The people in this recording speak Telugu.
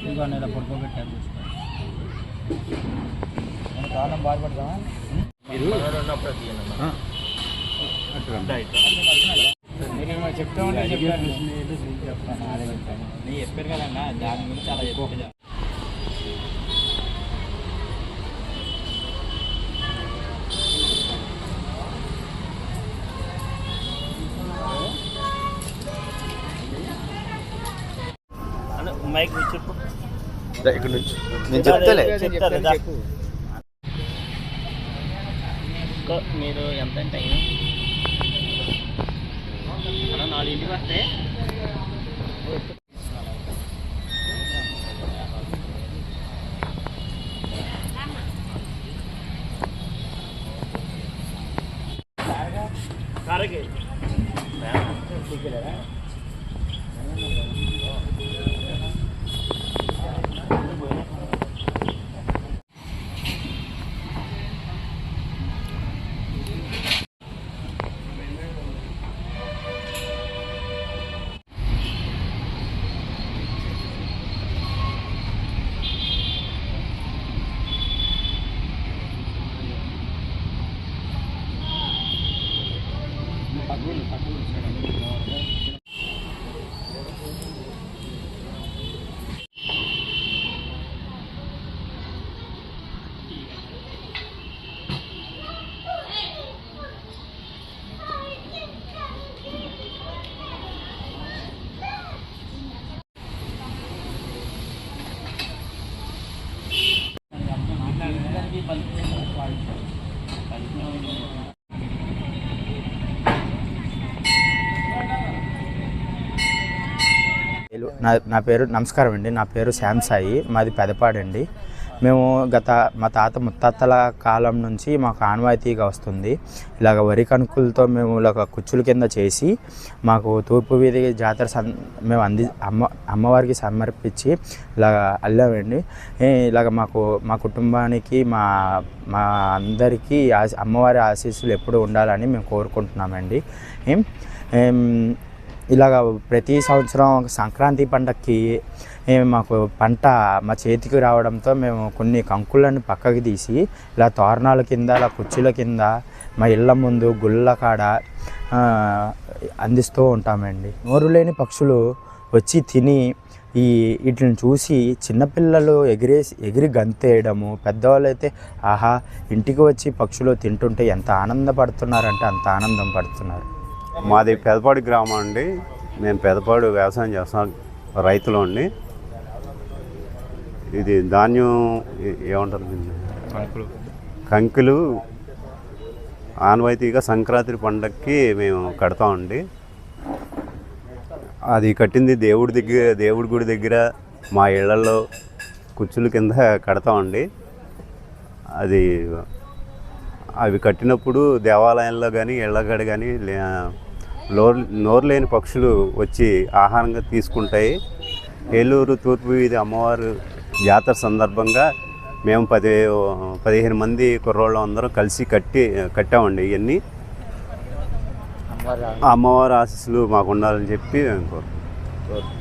ఇంకో నెల పడుకోబెట్టాను కాలం బాధపడతామా మీరు చెప్తా ఉంటే చెప్పాను నేను చెప్పారు కదన్నా దాని గురించి చాలా ఎక్కువ మైక్ చెప్పు ఇక్కడ నుంచి నేను చెప్తాలే మీరు ఎంత టైం 4 వస్తే కారకి నా పేరు నమస్కారం అండి. నా పేరు శ్యామ్ సాయి, మాది పెదపాడండి. మేము మా తాత ముత్తాతల కాలం నుంచి మాకు ఆనవాయితీగా వస్తుంది. ఇలాగ వరి కణుకులతో మేము ఇలాగ కుచ్చుల కింద చేసి మాకు తూర్పు వీధి జాతర మేము అమ్మవారికి సమర్పించి ఇలాగ అల్లామండి. ఇలాగ మా కుటుంబానికి మా అందరికీ అమ్మవారి ఆశీస్సులు ఎప్పుడు ఉండాలని మేము కోరుకుంటున్నామండి. ఇలాగ ప్రతి సంవత్సరం సంక్రాంతి పండగకి మాకు పంట మా చేతికి రావడంతో మేము కొన్ని కంకులను పక్కకి తీసి ఇలా తోరణాల కింద ఇలా కుర్చీల కింద మా ఇళ్ళ ముందు గుళ్ళ కాడ అందిస్తూ ఉంటామండి. నోరు లేని పక్షులు వచ్చి తిని వీటిని చూసి చిన్నపిల్లలు ఎగిరి గంతేయడము, పెద్దవాళ్ళు అయితే ఆహా ఇంటికి వచ్చి పక్షులు తింటుంటే ఎంత ఆనందపడుతున్నారంటే అంత ఆనందం పడుతున్నారు. మాది పెదపాడు గ్రామం అండి. మేము పెదపాడు వ్యవసాయం చేస్తాం, రైతులు అండి. ఇది ధాన్యం ఏమంటారు కంకులు ఆనవాయితీగా సంక్రాంతి పండగకి మేము కడతామండి. అది కట్టింది దేవుడి గుడి దగ్గర మా ఇళ్లలో కుచ్చుల కింద కడతామండి. అవి కట్టినప్పుడు దేవాలయాల్లో కానీ ఇళ్ళగడ కానీ నోరు లేని పక్షులు వచ్చి ఆహారంగా తీసుకుంటాయి. ఏలూరు తూర్పు వీధి అమ్మవారు జాతర సందర్భంగా మేము 15 మంది కుర్రోళ్ళు అందరం కలిసి కట్టామండి. ఇవన్నీ అమ్మవారి ఆశీస్సులు మాకు ఉండాలని చెప్పి మేము కోరుకుంటున్నాం.